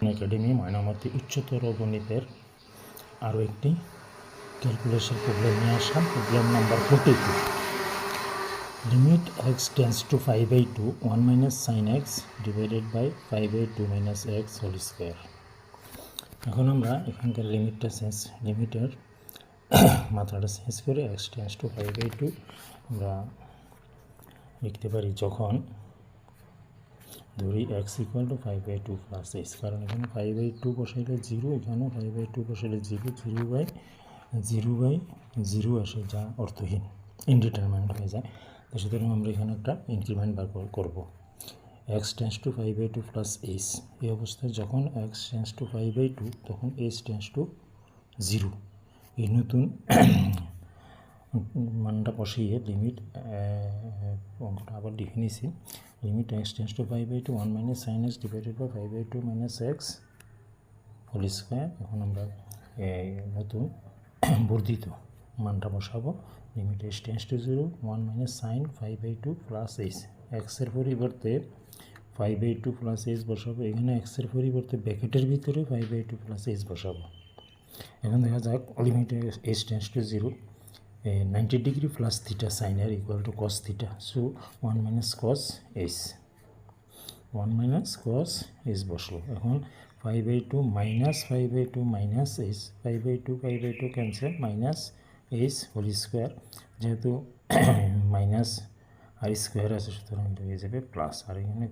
Academy Mainamati উচ্চতর গণিতের আরও একটি ক্যালকুলেশন প্রবলেম নিয়ে আসলাম। Problem number 42। Limit x tends to 5/2 1 minus sine x divided by 5/2 minus x whole square. এখন আমরা এখানকার লিমিটের মাত্রাটা চেঞ্জ করে এক্স টেন্স টু 5/2 আমরা লিখতে পারি যখন ধরি x equal to 5/2 plus x, কারণ এখানে 5/2 বসাইলে 0, এখানেও 5/2 বসাইলে 0/0 আসে, যা অর্থহীন, ইনডিটারমিনেন্ট হয়ে যায়। তো সুতরাং আমরা এখানে একটা ইনক্রিমেন্ট বার করব। X tends to 5/2 plus H, এই অবস্থায় যখন এক্স টেন্স টু 5/2 তখন এইচ টেন্স টু 0, এই নতুন মানটা বসিয়ে লিমিট অঙ্কটা আবার লিখে নিয়েছি। Limit x tends to 5/2 1 minus sine x divided by 5/2 minus x whole square. এখন আমরা নতুন বর্ধিত মানটা বসাবো। Limit x tends to 0 1 minus sine 5/2 plus h, এক্সের পরিবর্তে 5/2 প্লাস এইচ বসাবো। এখানে এক্সের পরিবর্তে ব্র্যাকেটের ভিতরে 5/2 প্লাস এইচ বসাবো। এখন দেখা যাক limit h tends to 0 90 degree plus theta sine আর equal to cos theta, so 1 minus cos h, 1 minus cos h বসলো। এখন 5/2 minus 5/2 minus h, 5/2 cancel, minus h whole square, যেহেতু মাইনাস আর স্কোয়ার আছে সুতরাং এটা হয়ে যাবে প্লাস। আর এখানে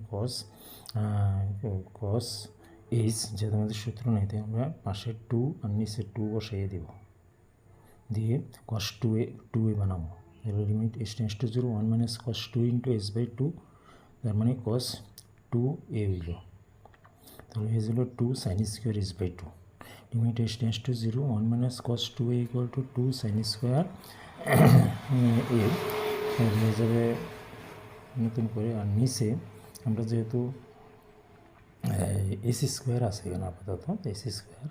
কস এইচ যেহেতু আমাদের সূত্র নেই, তাই আমরা পাশে 2 আর নিচে 2 বসাইয়ে দেব, দিয়ে cos 2a বানাবো। Limit h tends to 0 1 minus cos 2 into h/2, তার মানে cos 2a হইল। তাহলে হয়েছিল 2 sine square h/2। Limit h tends to 0 1 minus cos 2a equal to 2 sine square a হয়ে যাবে নতুন করে। আর নিচে আমরা যেহেতু এসি স্কোয়ার আছে এখানে আপাতত, এসি স্কোয়ার,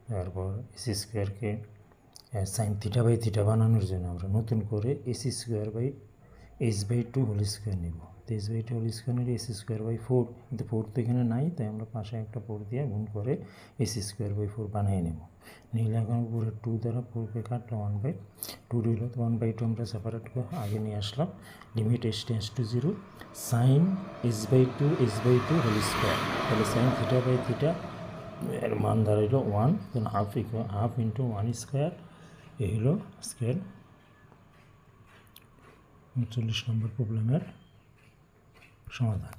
তারপর এসি স্কোয়ারকে সাইন থিটা বাই থিটা বানানোর জন্য আমরা নতুন করে AC square by h/2 whole square নেব। তো h/2 হোল স্কোয়ার নিলে এসি স্কোয়ার বাই 4, কিন্তু 4 তো এখানে নাই, তাই আমরা পাশে একটা 4 দিয়ে গুণ করে এসি স্কোয়ার বাই 4 বানিয়ে নেব। নিলে এখন উপরে 2 দ্বারা 4কে কাটলে 1/2 রইল। তো 1/2 আমরা সেপারেট করে আগে নিয়ে আসলাম। Limit h tends to 0 sine h/2 whole square, তাহলে সাইন থিটা বাই থিটা এর মান দাঁড়াইল 1, তখন হাফ ইন্টু 1 স্কোয়ার, এই হলো আজকের 39 নম্বর প্রবলেমের সমাধান।